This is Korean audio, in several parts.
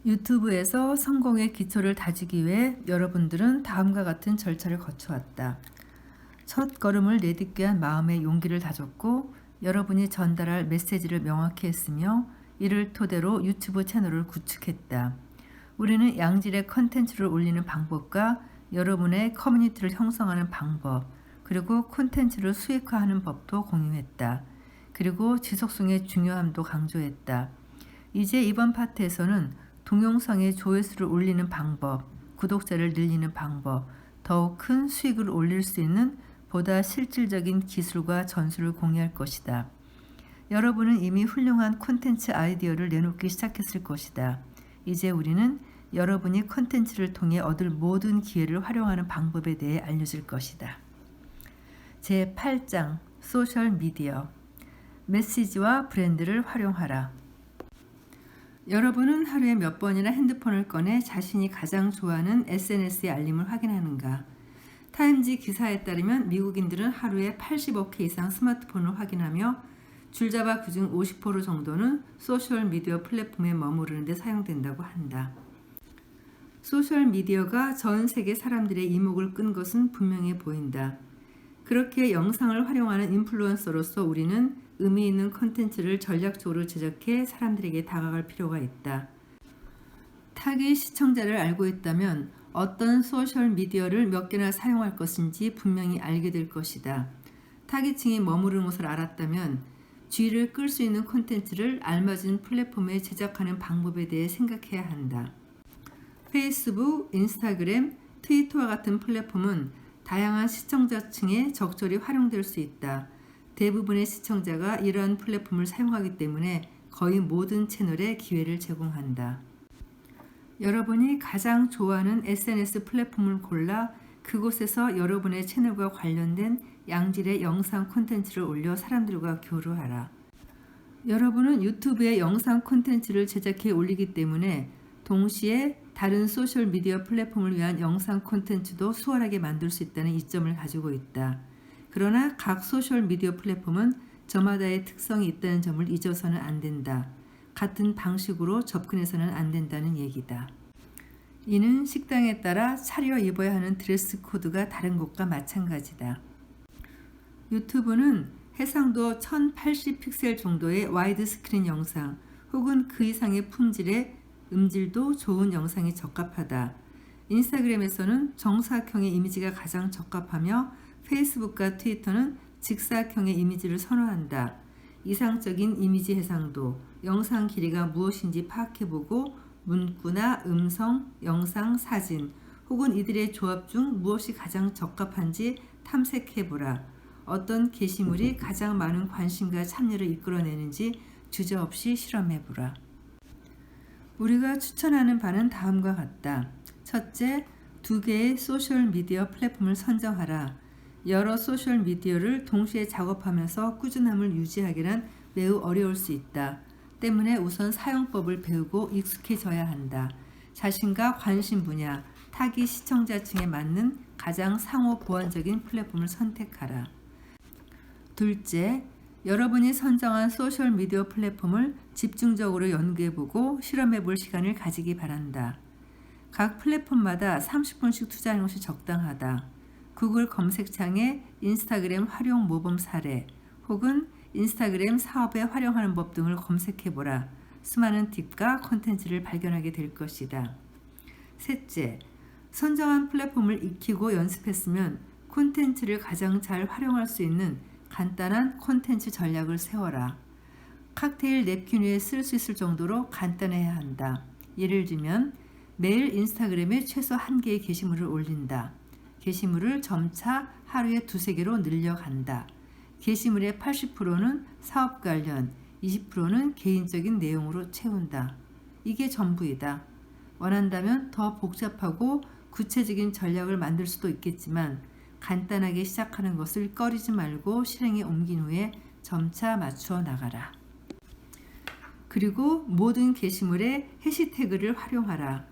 유튜브에서 성공의 기초를 다지기 위해 여러분들은 다음과 같은 절차를 거쳐왔다. 첫 걸음을 내딛기 위한 마음의 용기를 다졌고, 여러분이 전달할 메시지를 명확히 했으며, 이를 토대로 유튜브 채널을 구축했다. 우리는 양질의 컨텐츠를 올리는 방법과 여러분의 커뮤니티를 형성하는 방법, 그리고 콘텐츠를 수익화하는 법도 공유했다. 그리고 지속성의 중요함도 강조했다. 이제 이번 파트에서는 동영상의 조회수를 올리는 방법, 구독자를 늘리는 방법, 더욱 큰 수익을 올릴 수 있는 보다 실질적인 기술과 전술을 공유할 것이다. 여러분은 이미 훌륭한 콘텐츠 아이디어를 내놓기 시작했을 것이다. 이제 우리는 여러분이 콘텐츠를 통해 얻을 모든 기회를 활용하는 방법에 대해 알려줄 것이다. 제8장 소셜미디어 메시지와 브랜드를 활용하라. 여러분은 하루에 몇 번이나 핸드폰을 꺼내 자신이 가장 좋아하는 SNS의 알림을 확인하는가? 타임지 기사에 따르면 미국인들은 하루에 85회 이상 스마트폰을 확인하며 줄잡아 그중 50% 정도는 소셜미디어 플랫폼에 머무르는 데 사용된다고 한다. 소셜미디어가 전 세계 사람들의 이목을 끈 것은 분명해 보인다. 그렇게 영상을 활용하는 인플루언서로서 우리는 의미 있는 콘텐츠를 전략적으로 제작해 사람들에게 다가갈 필요가 있다. 타깃 시청자를 알고 있다면 어떤 소셜미디어를 몇 개나 사용할 것인지 분명히 알게 될 것이다. 타깃층이 머무르는 곳을 알았다면 주의를 끌 수 있는 콘텐츠를 알맞은 플랫폼에 제작하는 방법에 대해 생각해야 한다. 페이스북, 인스타그램, 트위터와 같은 플랫폼은 다양한 시청자층에 적절히 활용될 수 있다. 대부분의 시청자가 이러한 플랫폼을 사용하기 때문에 거의 모든 채널에 기회를 제공한다. 여러분이 가장 좋아하는 SNS 플랫폼을 골라 그곳에서 여러분의 채널과 관련된 양질의 영상 콘텐츠를 올려 사람들과 교류하라. 여러분은 유튜브에 영상 콘텐츠를 제작해 올리기 때문에 동시에 다른 소셜미디어 플랫폼을 위한 영상 콘텐츠도 수월하게 만들 수 있다는 이점을 가지고 있다. 그러나 각 소셜미디어 플랫폼은 저마다의 특성이 있다는 점을 잊어서는 안 된다. 같은 방식으로 접근해서는 안 된다는 얘기다. 이는 식당에 따라 차려 입어야 하는 드레스 코드가 다른 것과 마찬가지다. 유튜브는 해상도 1080픽셀 정도의 와이드 스크린 영상 혹은 그 이상의 품질의 음질도 좋은 영상이 적합하다. 인스타그램에서는 정사각형의 이미지가 가장 적합하며 페이스북과 트위터는 직사각형의 이미지를 선호한다. 이상적인 이미지 해상도, 영상 길이가 무엇인지 파악해보고 문구나 음성, 영상, 사진 혹은 이들의 조합 중 무엇이 가장 적합한지 탐색해보라. 어떤 게시물이 가장 많은 관심과 참여를 이끌어내는지 주저없이 실험해보라. 우리가 추천하는 바는 다음과 같다. 첫째, 2개의 소셜미디어 플랫폼을 선정하라. 여러 소셜미디어를 동시에 작업하면서 꾸준함을 유지하기란 매우 어려울 수 있다. 때문에 우선 사용법을 배우고 익숙해져야 한다. 자신과 관심 분야, 타깃 시청자층에 맞는 가장 상호 보완적인 플랫폼을 선택하라. 둘째, 여러분이 선정한 소셜미디어 플랫폼을 집중적으로 연구해보고 실험해볼 시간을 가지기 바란다. 각 플랫폼마다 30분씩 투자하는 것이 적당하다. 구글 검색창에 인스타그램 활용 모범 사례 혹은 인스타그램 사업에 활용하는 법 등을 검색해보라. 수많은 팁과 콘텐츠를 발견하게 될 것이다. 셋째, 선정한 플랫폼을 익히고 연습했으면 콘텐츠를 가장 잘 활용할 수 있는 간단한 콘텐츠 전략을 세워라. 칵테일 냅킨 위에 쓸 수 있을 정도로 간단해야 한다. 예를 들면 매일 인스타그램에 최소 1개의 게시물을 올린다. 게시물을 점차 하루에 2-3개로 늘려간다. 게시물의 80%는 사업 관련, 20%는 개인적인 내용으로 채운다. 이게 전부이다. 원한다면 더 복잡하고 구체적인 전략을 만들 수도 있겠지만 간단하게 시작하는 것을 꺼리지 말고 실행에 옮긴 후에 점차 맞추어 나가라. 그리고 모든 게시물에 해시태그를 활용하라.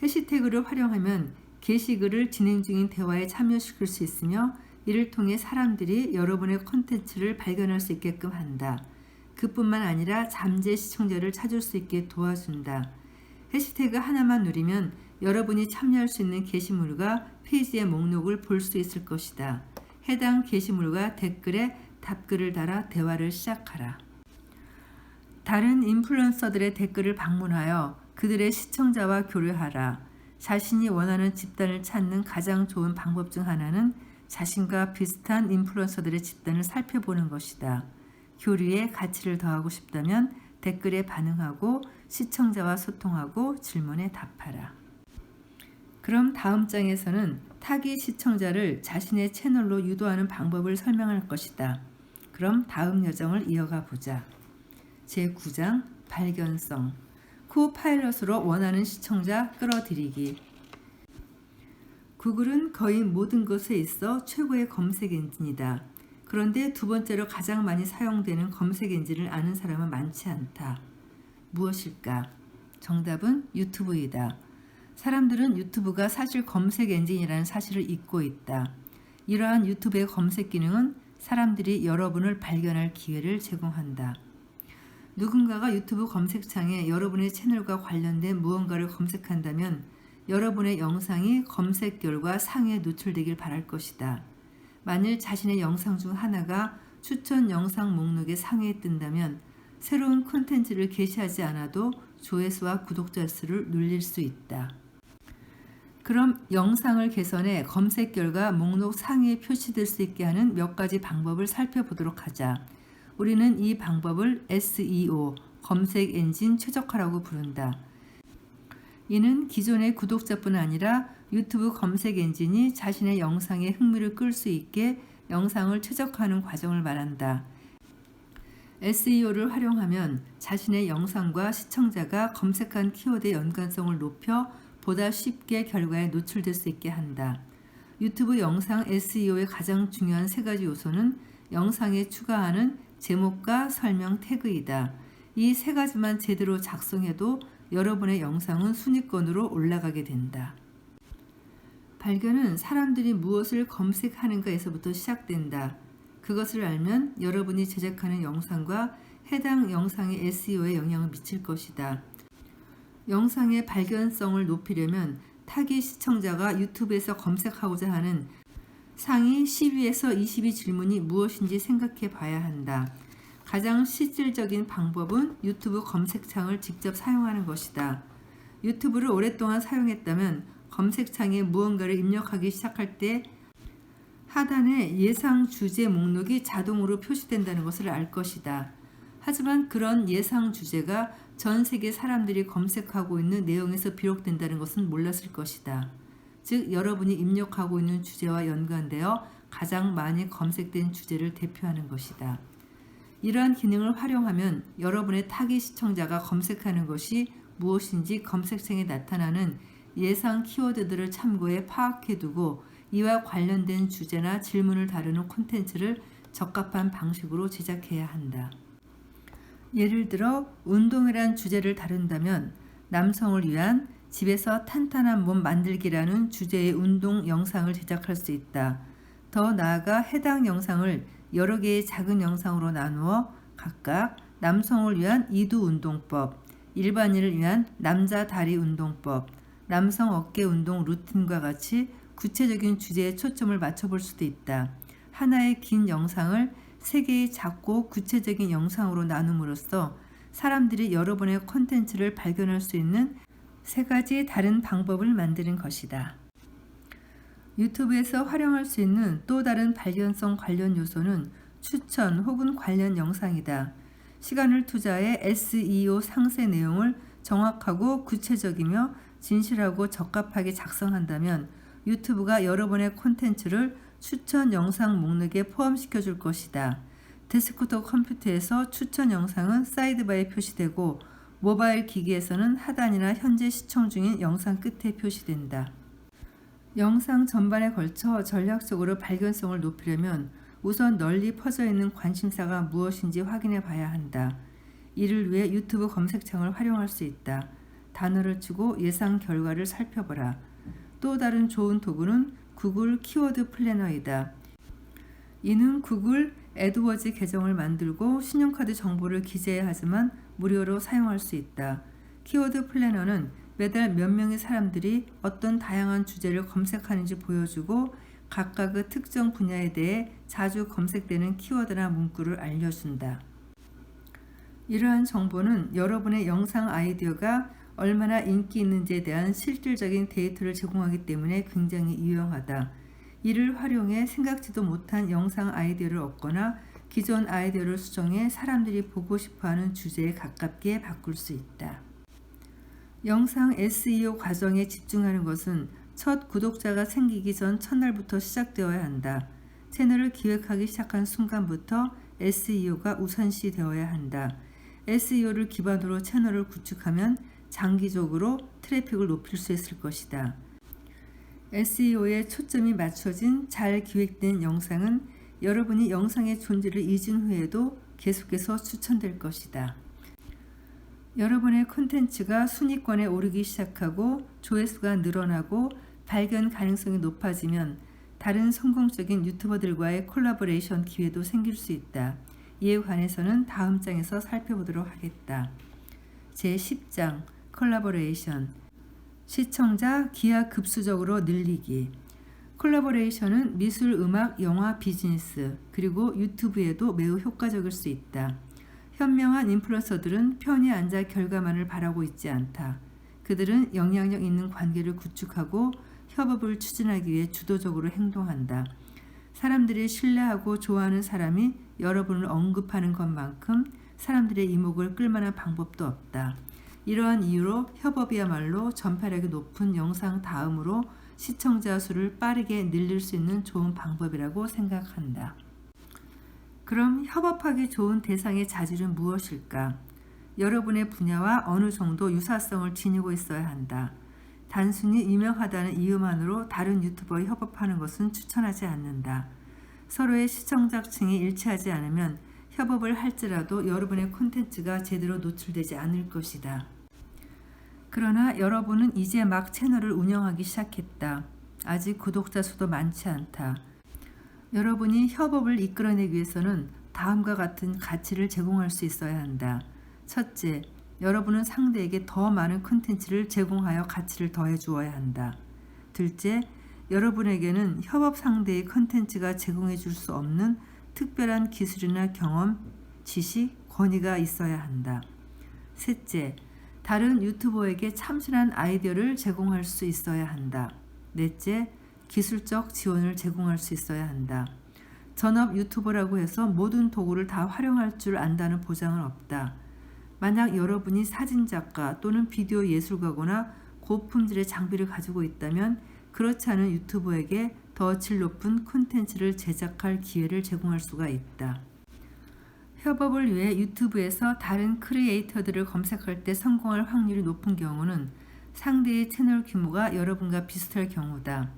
해시태그를 활용하면 게시글을 진행 중인 대화에 참여시킬 수 있으며 이를 통해 사람들이 여러분의 콘텐츠를 발견할 수 있게끔 한다. 그뿐만 아니라 잠재 시청자를 찾을 수 있게 도와준다. 해시태그 하나만 누르면 여러분이 참여할 수 있는 게시물과 페이지의 목록을 볼 수 있을 것이다. 해당 게시물과 댓글에 답글을 달아 대화를 시작하라. 다른 인플루언서들의 댓글을 방문하여 그들의 시청자와 교류하라. 자신이 원하는 집단을 찾는 가장 좋은 방법 중 하나는 자신과 비슷한 인플루언서들의 집단을 살펴보는 것이다. 교류에 가치를 더하고 싶다면 댓글에 반응하고 시청자와 소통하고 질문에 답하라. 그럼 다음 장에서는 타깃 시청자를 자신의 채널로 유도하는 방법을 설명할 것이다. 그럼 다음 여정을 이어가 보자. 제9장 발견성. 코파일럿으로 원하는 시청자 끌어들이기. 구글은 거의 모든 것에 있어 최고의 검색 엔진이다. 그런데 두 번째로 가장 많이 사용되는 검색 엔진을 아는 사람은 많지 않다. 무엇일까? 정답은 유튜브이다. 사람들은 유튜브가 사실 검색 엔진이라는 사실을 잊고 있다. 이러한 유튜브의 검색 기능은 사람들이 여러분을 발견할 기회를 제공한다. 누군가가 유튜브 검색창에 여러분의 채널과 관련된 무언가를 검색한다면 여러분의 영상이 검색 결과 상위에 노출되길 바랄 것이다. 만일 자신의 영상 중 하나가 추천 영상 목록의 상위에 뜬다면 새로운 콘텐츠를 게시하지 않아도 조회수와 구독자 수를 늘릴 수 있다. 그럼 영상을 개선해 검색 결과 목록 상위에 표시될 수 있게 하는 몇 가지 방법을 살펴보도록 하자. 우리는 이 방법을 SEO, 검색 엔진 최적화라고 부른다. 이는 기존의 구독자뿐 아니라 유튜브 검색 엔진이 자신의 영상에 흥미를 끌 수 있게 영상을 최적화하는 과정을 말한다. SEO를 활용하면 자신의 영상과 시청자가 검색한 키워드의 연관성을 높여 보다 쉽게 결과에 노출될 수 있게 한다. 유튜브 영상 SEO의 가장 중요한 세 가지 요소는 영상에 추가하는 제목과 설명 태그이다. 이 세 가지만 제대로 작성해도 여러분의 영상은 순위권으로 올라가게 된다. 발견은 사람들이 무엇을 검색하는가에서부터 시작된다. 그것을 알면 여러분이 제작하는 영상과 해당 영상의 SEO에 영향을 미칠 것이다. 영상의 발견성을 높이려면 타깃 시청자가 유튜브에서 검색하고자 하는 상위 10위에서 20위 질문이 무엇인지 생각해 봐야 한다. 가장 실질적인 방법은 유튜브 검색창을 직접 사용하는 것이다. 유튜브를 오랫동안 사용했다면 검색창에 무언가를 입력하기 시작할 때 하단에 예상 주제 목록이 자동으로 표시된다는 것을 알 것이다. 하지만 그런 예상 주제가 전 세계 사람들이 검색하고 있는 내용에서 비록된다는 것은 몰랐을 것이다. 즉 여러분이 입력하고 있는 주제와 연관되어 가장 많이 검색된 주제를 대표하는 것이다. 이러한 기능을 활용하면 여러분의 타깃 시청자가 검색하는 것이 무엇인지 검색창에 나타나는 예상 키워드들을 참고해 파악해두고 이와 관련된 주제나 질문을 다루는 콘텐츠를 적합한 방식으로 제작해야 한다. 예를 들어 운동이란 주제를 다룬다면 남성을 위한 집에서 탄탄한 몸 만들기라는 주제의 운동 영상을 제작할 수 있다. 더 나아가 해당 영상을 여러 개의 작은 영상으로 나누어 각각 남성을 위한 이두 운동법, 일반인을 위한 남자 다리 운동법, 남성 어깨 운동 루틴과 같이 구체적인 주제에 초점을 맞춰볼 수도 있다. 하나의 긴 영상을 3개의 작고 구체적인 영상으로 나눔으로써 사람들이 여러분의 콘텐츠를 발견할 수 있는 3가지 다른 방법을 만드는 것이다. 유튜브에서 활용할 수 있는 또 다른 발견성 관련 요소는 추천 혹은 관련 영상이다. 시간을 투자해 SEO 상세 내용을 정확하고 구체적이며 진실하고 적합하게 작성한다면 유튜브가 여러분의 콘텐츠를 추천 영상 목록에 포함시켜 줄 것이다. 데스크톱 컴퓨터에서 추천 영상은 사이드바에 표시되고 모바일 기기에서는 하단이나 현재 시청 중인 영상 끝에 표시된다. 영상 전반에 걸쳐 전략적으로 발견성을 높이려면 우선 널리 퍼져 있는 관심사가 무엇인지 확인해 봐야 한다. 이를 위해 유튜브 검색창을 활용할 수 있다. 단어를 치고 예상 결과를 살펴보라. 또 다른 좋은 도구는 구글 키워드 플래너이다. 이는 구글 애드워즈 계정을 만들고 신용카드 정보를 기재해야 하지만 무료로 사용할 수 있다. 키워드 플래너는 매달 몇 명의 사람들이 어떤 다양한 주제를 검색하는지 보여주고 각각의 특정 분야에 대해 자주 검색되는 키워드나 문구를 알려준다. 이러한 정보는 여러분의 영상 아이디어가 얼마나 인기 있는지에 대한 실질적인 데이터를 제공하기 때문에 굉장히 유용하다. 이를 활용해 생각지도 못한 영상 아이디어를 얻거나 기존 아이디어를 수정해 사람들이 보고 싶어하는 주제에 가깝게 바꿀 수 있다. 영상 SEO 과정에 집중하는 것은 첫 구독자가 생기기 전 첫날부터 시작되어야 한다. 채널을 기획하기 시작한 순간부터 SEO가 우선시 되어야 한다. SEO를 기반으로 채널을 구축하면 장기적으로 트래픽을 높일 수 있을 것이다. SEO에 초점이 맞춰진 잘 기획된 영상은 여러분이 영상의 존재를 잊은 후에도 계속해서 추천될 것이다. 여러분의 콘텐츠가 순위권에 오르기 시작하고 조회수가 늘어나고 발견 가능성이 높아지면 다른 성공적인 유튜버들과의 콜라보레이션 기회도 생길 수 있다. 이에 관해서는 다음 장에서 살펴보도록 하겠다. 제10장 콜라보레이션 시청자 기하급수적으로 늘리기. 콜라보레이션은 미술, 음악, 영화, 비즈니스 그리고 유튜브에도 매우 효과적일 수 있다. 현명한 인플루언서들은 편히 앉아 결과만을 바라고 있지 않다. 그들은 영향력 있는 관계를 구축하고 협업을 추진하기 위해 주도적으로 행동한다. 사람들이 신뢰하고 좋아하는 사람이 여러분을 언급하는 것만큼 사람들의 이목을 끌만한 방법도 없다. 이러한 이유로 협업이야말로 전파력이 높은 영상 다음으로 시청자 수를 빠르게 늘릴 수 있는 좋은 방법이라고 생각한다. 그럼 협업하기 좋은 대상의 자질은 무엇일까? 여러분의 분야와 어느 정도 유사성을 지니고 있어야 한다. 단순히 유명하다는 이유만으로 다른 유튜버와 협업하는 것은 추천하지 않는다. 서로의 시청자층이 일치하지 않으면 협업을 할지라도 여러분의 콘텐츠가 제대로 노출되지 않을 것이다. 그러나 여러분은 이제 막 채널을 운영하기 시작했다. 아직 구독자 수도 많지 않다. 여러분이 협업을 이끌어내기 위해서는 다음과 같은 가치를 제공할 수 있어야 한다. 첫째, 여러분은 상대에게 더 많은 콘텐츠를 제공하여 가치를 더해 주어야 한다. 둘째, 여러분에게는 협업 상대의 콘텐츠가 제공해 줄 수 없는 특별한 기술이나 경험, 지식, 권위가 있어야 한다. 셋째, 다른 유튜버에게 참신한 아이디어를 제공할 수 있어야 한다. 넷째, 기술적 지원을 제공할 수 있어야 한다. 전업 유튜버라고 해서 모든 도구를 다 활용할 줄 안다는 보장은 없다. 만약 여러분이 사진작가 또는 비디오 예술가거나 고품질의 장비를 가지고 있다면 그렇지 않은 유튜버에게 더 질 높은 콘텐츠를 제작할 기회를 제공할 수가 있다. 협업을 위해 유튜브에서 다른 크리에이터들을 검색할 때 성공할 확률이 높은 경우는 상대의 채널 규모가 여러분과 비슷할 경우다.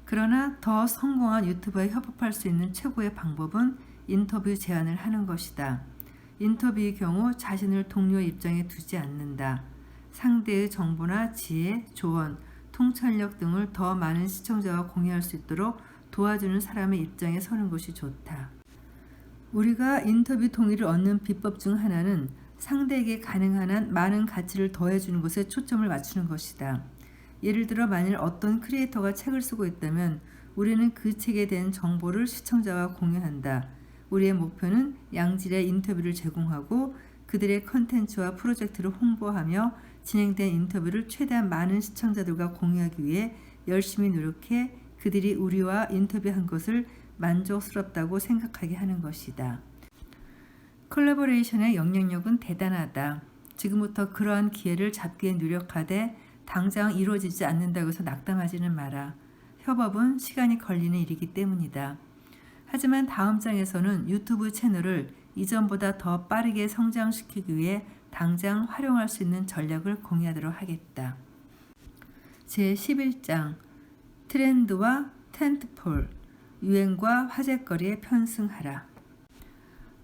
그러나 더 성공한 유튜버에 협업할 수 있는 최고의 방법은 인터뷰 제안을 하는 것이다. 인터뷰의 경우 자신을 동료의 입장에 두지 않는다. 상대의 정보나 지혜, 조언, 통찰력 등을 더 많은 시청자와 공유할 수 있도록 도와주는 사람의 입장에 서는 것이 좋다. 우리가 인터뷰 동의를 얻는 비법 중 하나는 상대에게 가능한 한 많은 가치를 더해주는 것에 초점을 맞추는 것이다. 예를 들어 만일 어떤 크리에이터가 책을 쓰고 있다면 우리는 그 책에 대한 정보를 시청자와 공유한다. 우리의 목표는 양질의 인터뷰를 제공하고 그들의 컨텐츠와 프로젝트를 홍보하며 진행된 인터뷰를 최대한 많은 시청자들과 공유하기 위해 열심히 노력해 그들이 우리와 인터뷰한 것을 만족스럽다고 생각하게 하는 것이다. 콜라보레이션의 영향력은 대단하다. 지금부터 그러한 기회를 잡기 위해 노력하되 당장 이루어지지 않는다고 해서 낙담하지는 마라. 협업은 시간이 걸리는 일이기 때문이다. 하지만 다음 장에서는 유튜브 채널을 이전보다 더 빠르게 성장시키기 위해 당장 활용할 수 있는 전략을 공유하도록 하겠다. 제11장 트렌드와 텐트폴 유행과 화제거리에 편승하라.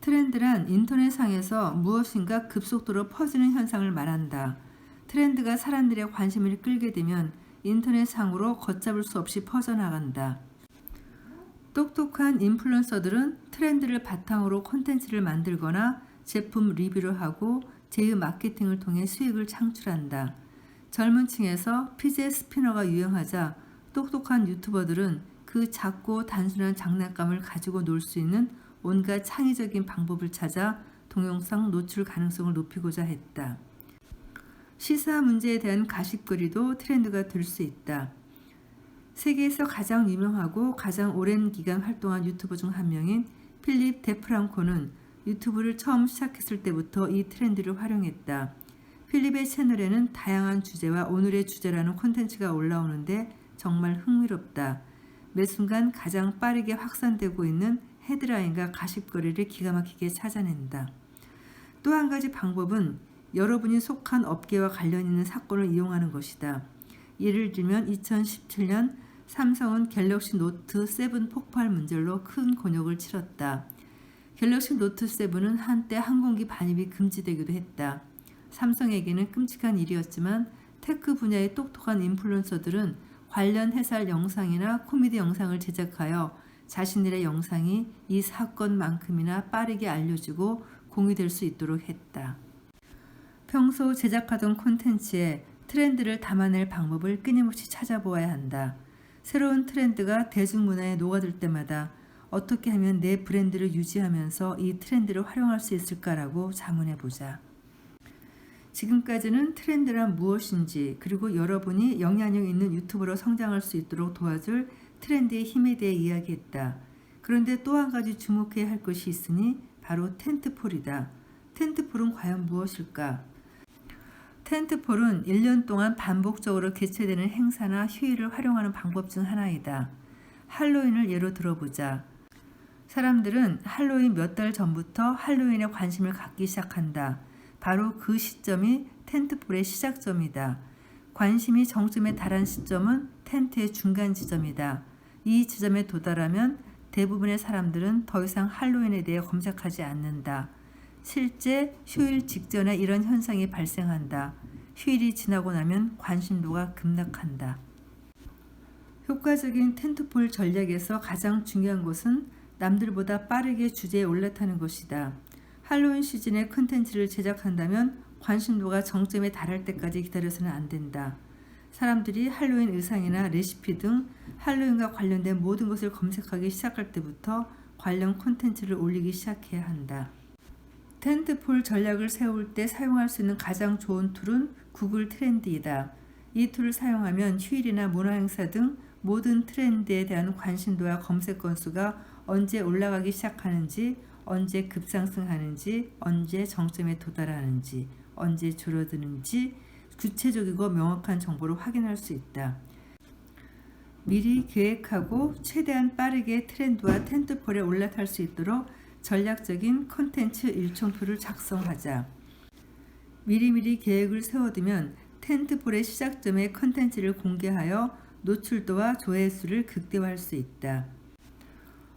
트렌드란 인터넷상에서 무엇인가 급속도로 퍼지는 현상을 말한다. 트렌드가 사람들의 관심을 끌게 되면 인터넷상으로 걷잡을 수 없이 퍼져나간다. 똑똑한 인플루언서들은 트렌드를 바탕으로 콘텐츠를 만들거나 제품 리뷰를 하고 제휴 마케팅을 통해 수익을 창출한다. 젊은 층에서 피제 스피너가 유행하자 똑똑한 유튜버들은 그 작고 단순한 장난감을 가지고 놀 수 있는 온갖 창의적인 방법을 찾아 동영상 노출 가능성을 높이고자 했다. 시사 문제에 대한 가십거리도 트렌드가 될 수 있다. 세계에서 가장 유명하고 가장 오랜 기간 활동한 유튜버 중 한 명인 필립 데프랑코는 유튜브를 처음 시작했을 때부터 이 트렌드를 활용했다. 필립의 채널에는 다양한 주제와 오늘의 주제라는 콘텐츠가 올라오는데 정말 흥미롭다. 매 순간 가장 빠르게 확산되고 있는 헤드라인과 가십거리를 기가 막히게 찾아낸다. 또 한 가지 방법은 여러분이 속한 업계와 관련 있는 사건을 이용하는 것이다. 예를 들면 2017년 삼성은 갤럭시 노트 7 폭발 문제로 큰 곤욕을 치렀다. 갤럭시 노트 7은 한때 항공기 반입이 금지되기도 했다. 삼성에게는 끔찍한 일이었지만 테크 분야의 똑똑한 인플루언서들은 관련 회사 영상이나 코미디 영상을 제작하여 자신들의 영상이 이 사건만큼이나 빠르게 알려지고 공유될 수 있도록 했다. 평소 제작하던 콘텐츠에 트렌드를 담아낼 방법을 끊임없이 찾아보아야 한다. 새로운 트렌드가 대중문화에 녹아들 때마다 어떻게 하면 내 브랜드를 유지하면서 이 트렌드를 활용할 수 있을까라고 자문해보자. 지금까지는 트렌드란 무엇인지 그리고 여러분이 영향력 있는 유튜버로 성장할 수 있도록 도와줄 트렌드의 힘에 대해 이야기했다. 그런데 또 한 가지 주목해야 할 것이 있으니 바로 텐트폴이다. 텐트폴은 과연 무엇일까? 텐트폴은 1년 동안 반복적으로 개최되는 행사나 휴일을 활용하는 방법 중 하나이다. 할로윈을 예로 들어보자. 사람들은 할로윈 몇 달 전부터 할로윈에 관심을 갖기 시작한다. 바로 그 시점이 텐트폴의 시작점이다. 관심이 정점에 달한 시점은 텐트의 중간 지점이다. 이 지점에 도달하면 대부분의 사람들은 더 이상 할로윈에 대해 검색하지 않는다. 실제 휴일 직전에 이런 현상이 발생한다. 휴일이 지나고 나면 관심도가 급락한다. 효과적인 텐트폴 전략에서 가장 중요한 것은 남들보다 빠르게 주제에 올라타는 것이다. 할로윈 시즌에 콘텐츠를 제작한다면 관심도가 정점에 달할 때까지 기다려서는 안 된다. 사람들이 할로윈 의상이나 레시피 등 할로윈과 관련된 모든 것을 검색하기 시작할 때부터 관련 콘텐츠를 올리기 시작해야 한다. 텐트폴 전략을 세울 때 사용할 수 있는 가장 좋은 툴은 구글 트렌드이다. 이 툴을 사용하면 휴일이나 문화행사 등 모든 트렌드에 대한 관심도와 검색 건수가 언제 올라가기 시작하는지, 언제 급상승하는지, 언제 정점에 도달하는지, 언제 줄어드는지 구체적이고 명확한 정보를 확인할 수 있다. 미리 계획하고 최대한 빠르게 트렌드와 텐트폴에 올라탈 수 있도록 전략적인 콘텐츠 일정표를 작성하자. 미리미리 계획을 세워두면 텐트폴의 시작점에 콘텐츠를 공개하여 노출도와 조회수를 극대화할 수 있다.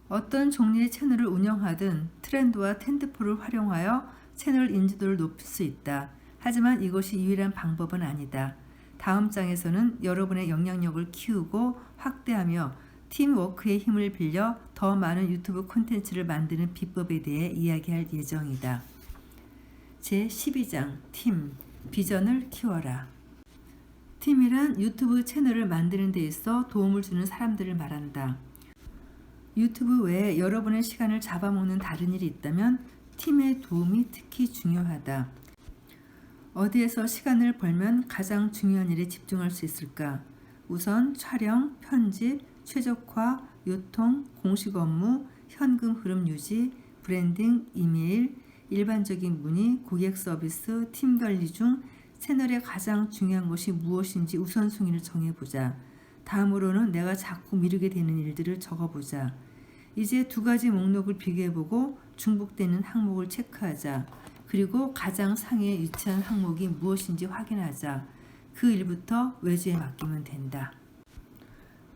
어떤 종류의 채널을 운영하든 트렌드와 텐트폴을 활용하여 채널 인지도를 높일 수 있다. 하지만 이것이 유일한 방법은 아니다. 다음 장에서는 여러분의 영향력을 키우고 확대하며 팀워크의 힘을 빌려 더 많은 유튜브 콘텐츠를 만드는 비법에 대해 이야기할 예정이다. 제12장 팀, 비전을 키워라. 팀이란 유튜브 채널을 만드는 데 있어 도움을 주는 사람들을 말한다. 유튜브 외에 여러분의 시간을 잡아먹는 다른 일이 있다면 팀의 도움이 특히 중요하다. 어디에서 시간을 벌면 가장 중요한 일에 집중할 수 있을까? 우선 촬영, 편집, 최적화, 유통, 공식 업무, 현금 흐름 유지, 브랜딩, 이메일, 일반적인 문의, 고객 서비스, 팀 관리 중 채널의 가장 중요한 것이 무엇인지 우선순위를 정해보자. 다음으로는 내가 자꾸 미루게 되는 일들을 적어보자. 이제 두 가지 목록을 비교해보고 중복되는 항목을 체크하자. 그리고 가장 상위에 위치한 항목이 무엇인지 확인하자. 그 일부터 외주에 맡기면 된다.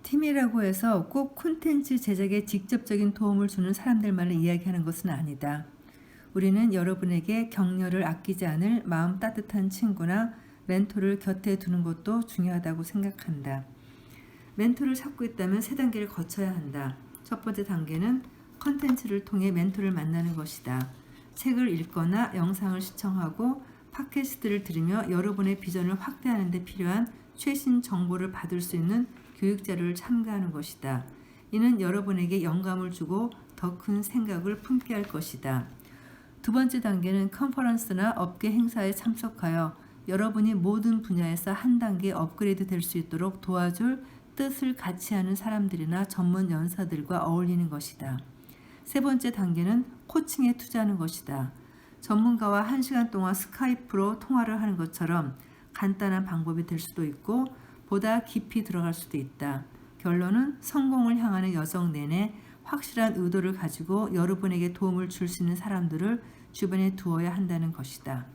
팀이라고 해서 꼭 콘텐츠 제작에 직접적인 도움을 주는 사람들만을 이야기하는 것은 아니다. 우리는 여러분에게 격려를 아끼지 않을 마음 따뜻한 친구나 멘토를 곁에 두는 것도 중요하다고 생각한다. 멘토를 찾고 있다면 세 단계를 거쳐야 한다. 첫 번째 단계는 컨텐츠를 통해 멘토를 만나는 것이다. 책을 읽거나 영상을 시청하고 팟캐스트를 들으며 여러분의 비전을 확대하는 데 필요한 최신 정보를 받을 수 있는 교육 자료를 참가하는 것이다. 이는 여러분에게 영감을 주고 더 큰 생각을 품게 할 것이다. 두 번째 단계는 컨퍼런스나 업계 행사에 참석하여 여러분이 모든 분야에서 한 단계 업그레이드 될 수 있도록 도와줄 뜻을 같이 하는 사람들이나 전문 연사들과 어울리는 것이다. 세 번째 단계는 코칭에 투자하는 것이다. 전문가와 1시간 동안 스카이프로 통화를 하는 것처럼 간단한 방법이 될 수도 있고 보다 깊이 들어갈 수도 있다. 결론은 성공을 향하는 여정 내내 확실한 의도를 가지고 여러분에게 도움을 줄 수 있는 사람들을 주변에 두어야 한다는 것이다.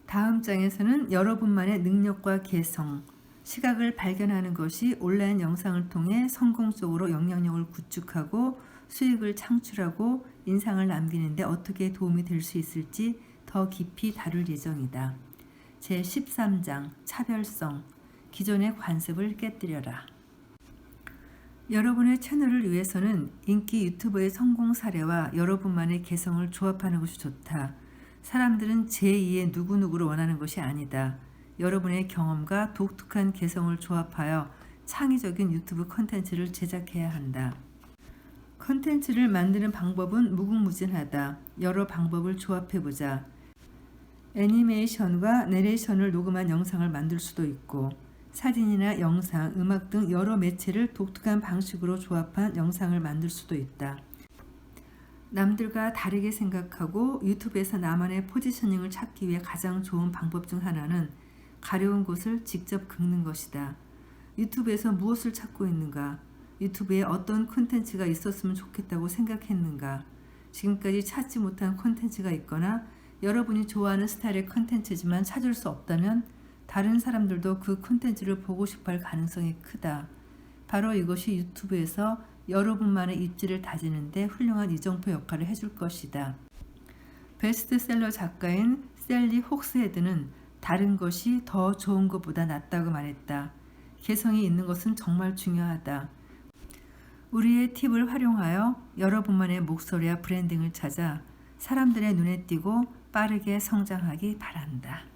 다음 장에서는 여러분만의 능력과 개성, 시각을 발견하는 것이 온라인 영상을 통해 성공적으로 영향력을 구축하고 수익을 창출하고 인상을 남기는 데 어떻게 도움이 될 수 있을지 더 깊이 다룰 예정이다. 제13장 차별성, 기존의 관습을 깨뜨려라. 여러분의 채널을 위해서는 인기 유튜버의 성공 사례와 여러분만의 개성을 조합하는 것이 좋다. 사람들은 제2의 누구누구를 원하는 것이 아니다. 여러분의 경험과 독특한 개성을 조합하여 창의적인 유튜브 콘텐츠를 제작해야 한다. 콘텐츠를 만드는 방법은 무궁무진하다. 여러 방법을 조합해보자. 애니메이션과 내레이션을 녹음한 영상을 만들 수도 있고 사진이나 영상, 음악 등 여러 매체를 독특한 방식으로 조합한 영상을 만들 수도 있다. 남들과 다르게 생각하고 유튜브에서 나만의 포지셔닝을 찾기 위해 가장 좋은 방법 중 하나는 가려운 곳을 직접 긁는 것이다. 유튜브에서 무엇을 찾고 있는가? 유튜브에 어떤 콘텐츠가 있었으면 좋겠다고 생각했는가? 지금까지 찾지 못한 콘텐츠가 있거나 여러분이 좋아하는 스타일의 콘텐츠지만 찾을 수 없다면 다른 사람들도 그 콘텐츠를 보고 싶어 할 가능성이 크다. 바로 이것이 유튜브에서 여러분만의 입지를 다지는 데 훌륭한 이정표 역할을 해줄 것이다. 베스트셀러 작가인 셀리 혹스헤드는 다른 것이 더 좋은 것보다 낫다고 말했다. 개성이 있는 것은 정말 중요하다. 우리의 팁을 활용하여 여러분만의 목소리와 브랜딩을 찾아 사람들의 눈에 띄고 빠르게 성장하기 바란다.